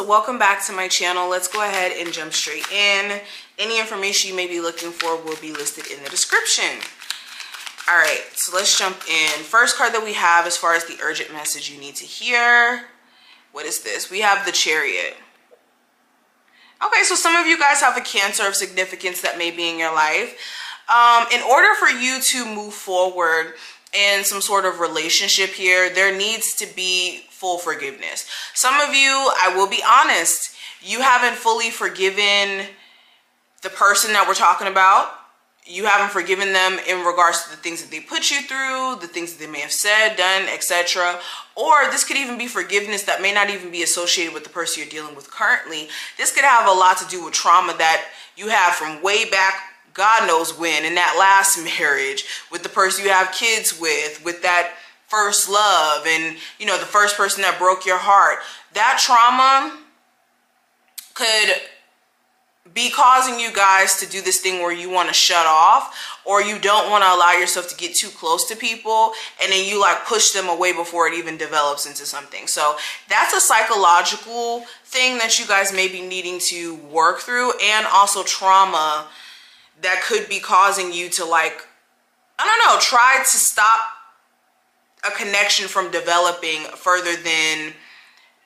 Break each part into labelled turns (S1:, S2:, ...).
S1: welcome back to my channel. Let's go ahead and jump straight in. Any information you may be looking for will be listed in the description. All right, so let's jump in. First card that we have as far as the urgent message you need to hear. What is this? We have the Chariot. Okay, so some of you guys have a Cancer of significance that may be in your life. In order for you to move forward in some sort of relationship here, there needs to be full forgiveness. Some of you, I will be honest, you haven't fully forgiven the person that we're talking about. You haven't forgiven them in regards to the things that they put you through, the things that they may have said, done, etc. Or this could even be forgiveness that may not even be associated with the person you're dealing with currently. This could have a lot to do with trauma that you have from way back, God knows when, in that last marriage, with the person you have kids with that first love, and you know, the first person that broke your heart. That trauma could be causing you guys to do this thing where you want to shut off, or you don't want to allow yourself to get too close to people, and then you like push them away before it even develops into something. So that's a psychological thing that you guys may be needing to work through, and also trauma that could be causing you to, like, I don't know, try to stop a connection from developing further than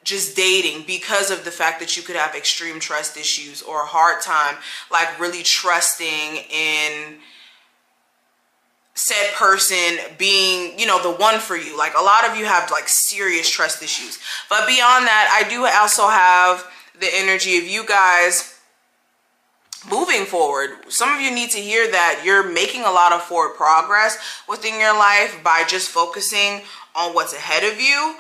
S1: just dating, because of the fact that you could have extreme trust issues or a hard time like really trusting in said person being, you know, the one for you. Like, a lot of you have like serious trust issues. But beyond that, I do also have the energy of you guys moving forward. Some of you need to hear that you're making a lot of forward progress within your life by just focusing on what's ahead of you.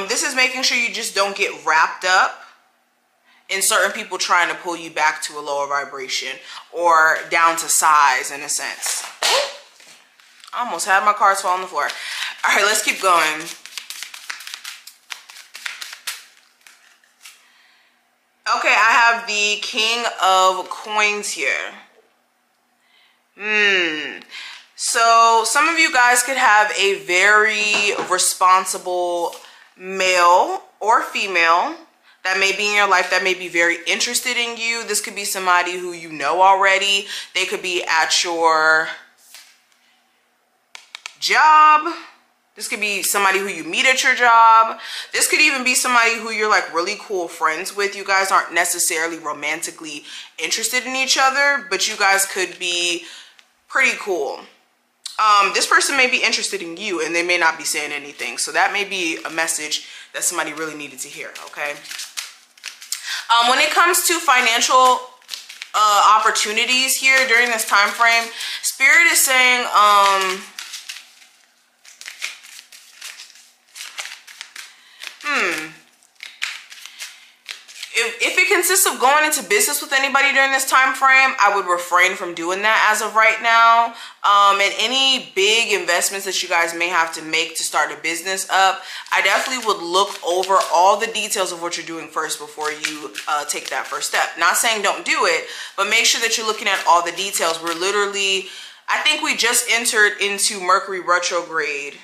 S1: This is making sure you just don't get wrapped up in certain people trying to pull you back to a lower vibration or down to size, in a sense. I almost had my cards fall on the floor. All right, let's keep going. Okay, I have the King of Coins here. So some of you guys could have a very responsible male or female that may be in your life that may be very interested in you. This could be somebody who you know already. They could be at your job. This could be somebody who you meet at your job. This could even be somebody who you're like really cool friends with. You guys aren't necessarily romantically interested in each other, but you guys could be pretty cool. This person may be interested in you and they may not be saying anything. So that may be a message that somebody really needed to hear, okay? When it comes to financial opportunities here during this time frame, Spirit is saying, If it consists of going into business with anybody during this time frame, I would refrain from doing that as of right now. And any big investments that you guys may have to make to start a business up, I definitely would look over all the details of what you're doing first before you take that first step. Not saying don't do it, but make sure that you're looking at all the details. We're literally, I think we just entered into Mercury retrograde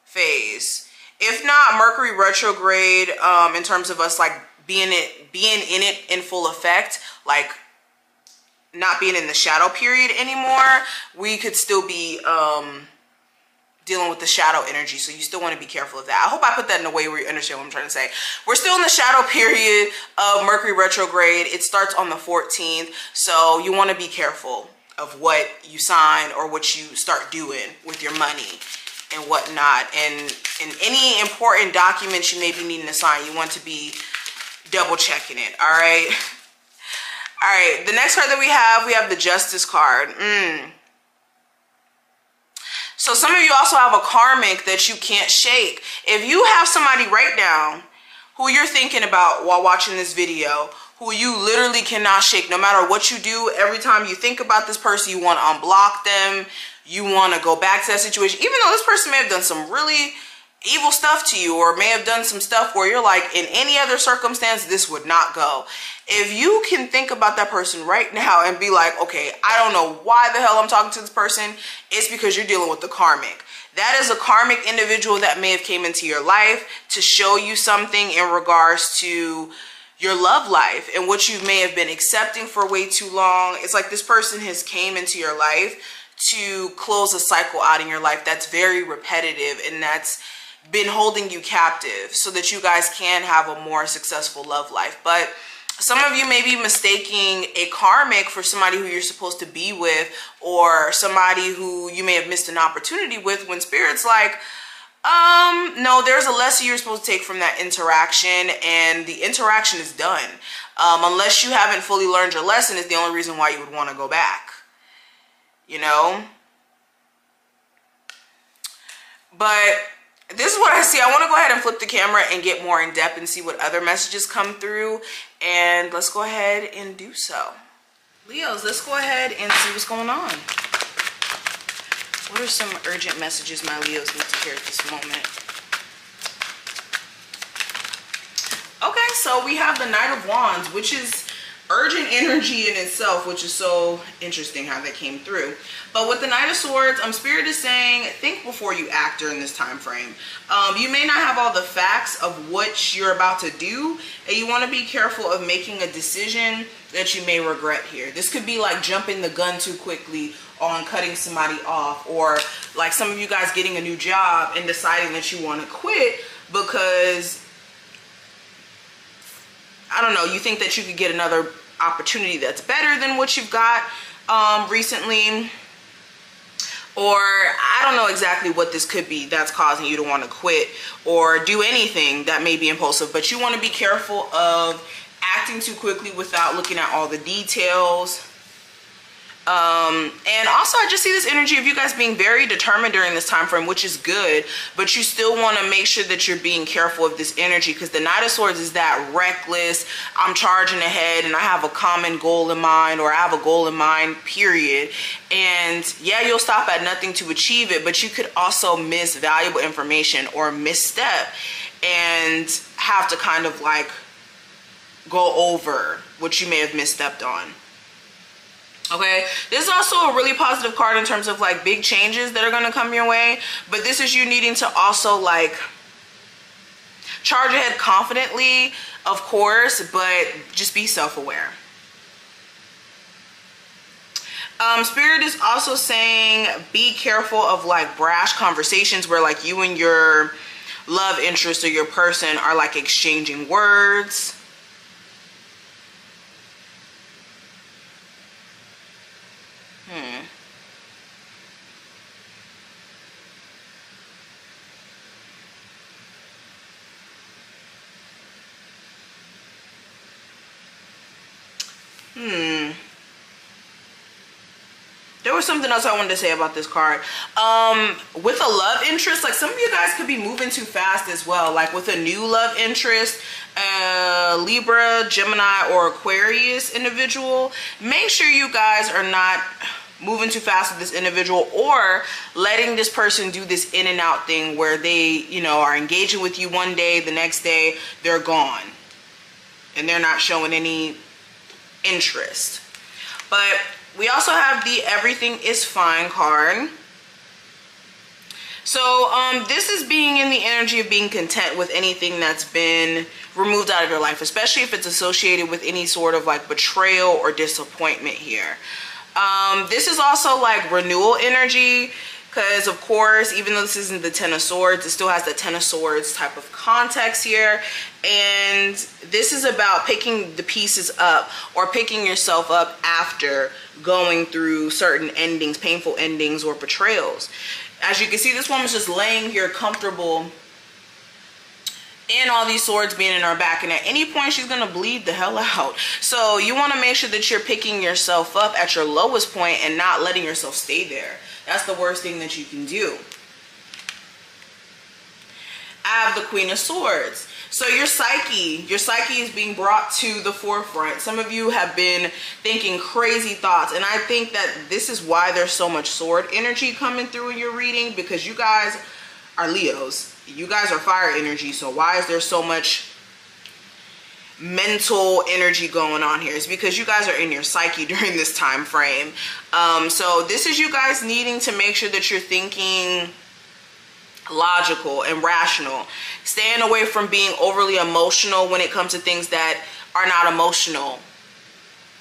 S1: phase. If not Mercury retrograde, in terms of us like being in it in full effect, like not being in the shadow period anymore, we could still be dealing with the shadow energy. So you still want to be careful of that. I hope I put that in a way where you understand what I'm trying to say. We're still in the shadow period of Mercury retrograde. It starts on the 14th. So you want to be careful of what you sign or what you start doing with your money and whatnot. And in any important documents you may be needing to sign, you want to be double checking it. All right. All right. The next card that we have the Justice card. So some of you also have a karmic that you can't shake. If you have somebody right now who you're thinking about while watching this video, who you literally cannot shake, no matter what you do, every time you think about this person, you want to unblock them. You want to go back to that situation, even though this person may have done some really evil stuff to you, or may have done some stuff where you're like, in any other circumstance, this would not go. If you can think about that person right now and be like, okay, I don't know why the hell I'm talking to this person, it's because you're dealing with the karmic. That is a karmic individual that may have came into your life to show you something in regards to your love life and what you may have been accepting for way too long. It's like this person has came into your life to close a cycle out in your life that's very repetitive and that's been holding you captive so that you guys can have a more successful love life. But some of you may be mistaking a karmic for somebody who you're supposed to be with, or somebody who you may have missed an opportunity with, when Spirit's like, no, there's a lesson you're supposed to take from that interaction, and the interaction is done. Unless you haven't fully learned your lesson is the only reason why you would want to go back, you know? But this is what I see. I want to go ahead and flip the camera and get more in depth and see what other messages come through. And let's go ahead and do so. Leos, let's go ahead and see what's going on. What are some urgent messages my Leos need to hear at this moment? Okay, so we have the Knight of Wands, which is urgent energy in itself, which is so interesting how that came through. But with the Knight of Swords, Spirit is saying, think before you act during this time frame. You may not have all the facts of what you're about to do, and you want to be careful of making a decision that you may regret here. This could be like jumping the gun too quickly on cutting somebody off, or like some of you guys getting a new job and deciding that you want to quit because, I don't know, you think that you could get another opportunity that's better than what you've got recently. Or I don't know exactly what this could be that's causing you to want to quit or do anything that may be impulsive, but you want to be careful of acting too quickly without looking at all the details. And also I just see this energy of you guys being very determined during this time frame, which is good, but you still want to make sure that you're being careful of this energy, because the Knight of Swords is that reckless, I'm charging ahead and I have a common goal in mind, or I have a goal in mind, period. And yeah, you'll stop at nothing to achieve it, but you could also miss valuable information or misstep and have to kind of like go over what you may have misstepped on. Okay, this is also a really positive card in terms of like big changes that are going to come your way, but this is you needing to also like charge ahead confidently, of course, but just be self-aware. Spirit is also saying be careful of like brash conversations where like you and your love interest or your person are like exchanging words. There was something else I wanted to say about this card. With a love interest, like some of you guys could be moving too fast as well. Like with a new love interest, Libra, Gemini, or Aquarius individual, make sure you guys are not moving too fast with this individual or letting this person do this in and out thing where they, you know, are engaging with you one day, the next day they're gone and they're not showing any interest. But we also have the Everything is Fine card. So this is being in the energy of being content with anything that's been removed out of your life, especially if it's associated with any sort of like betrayal or disappointment here. This is also like renewal energy, because of course, even though this isn't the Ten of Swords, it still has the Ten of Swords type of context here. And this is about picking the pieces up or picking yourself up after going through certain endings, painful endings or betrayals. As you can see, this woman's just laying here comfortable in all these swords being in her back, and at any point she's gonna bleed the hell out. So you want to make sure that you're picking yourself up at your lowest point and not letting yourself stay there. That's the worst thing that you can do. I have the Queen of Swords. So your psyche is being brought to the forefront. Some of you have been thinking crazy thoughts, and I think that this is why there's so much sword energy coming through in your reading, because you guys are Leos. You guys are fire energy, so why is there so much mental energy going on here? It's because you guys are in your psyche during this time frame. So this is you guys needing to make sure that you're thinking logical and rational, staying away from being overly emotional when it comes to things that are not emotional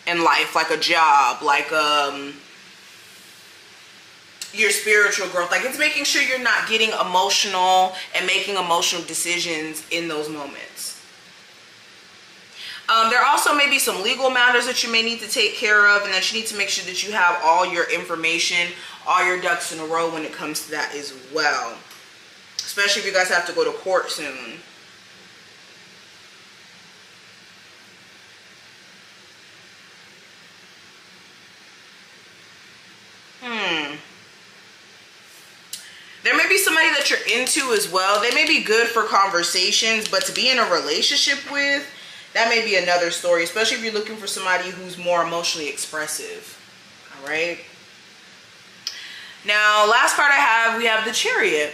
S1: in life, like a job, like your spiritual growth. Like, it's making sure you're not getting emotional and making emotional decisions in those moments. There also may be some legal matters that you may need to take care of, and that you need to make sure that you have all your information, all your ducks in a row when it comes to that as well. Especially if you guys have to go to court soon. There may be somebody that you're into as well. They may be good for conversations, but to be in a relationship with, that may be another story, especially if you're looking for somebody who's more emotionally expressive. All right. Now, last card I have, we have the Chariot.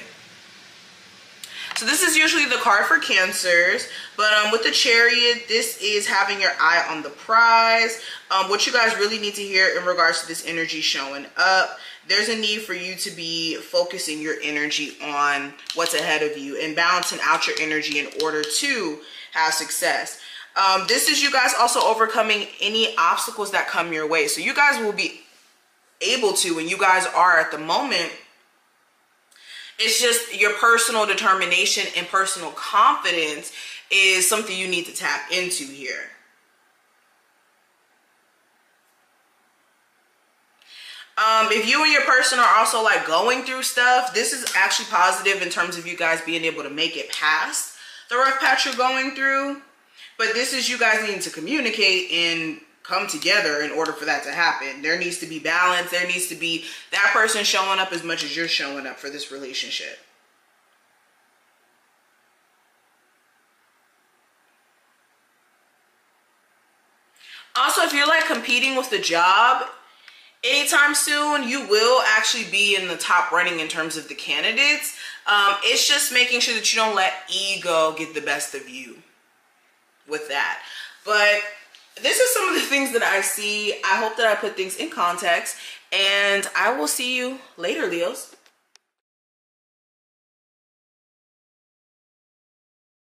S1: So this is usually the card for Cancers, but with the Chariot, this is having your eye on the prize. What you guys really need to hear in regards to this energy showing up, there's a need for you to be focusing your energy on what's ahead of you and balancing out your energy in order to have success. This is you guys also overcoming any obstacles that come your way. So you guys will be able to, and you guys are at the moment. It's just your personal determination and personal confidence is something you need to tap into here. If you and your person are also like going through stuff, this is actually positive in terms of you guys being able to make it past the rough patch you're going through. But this is you guys needing to communicate and come together in order for that to happen. There needs to be balance. There needs to be that person showing up as much as you're showing up for this relationship. Also, if you're like competing with the job anytime soon, you will actually be in the top running in terms of the candidates. It's just making sure that you don't let ego get the best of you with that. But this is some of the things that I see. I hope that I put things in context, and I will see you later, Leos.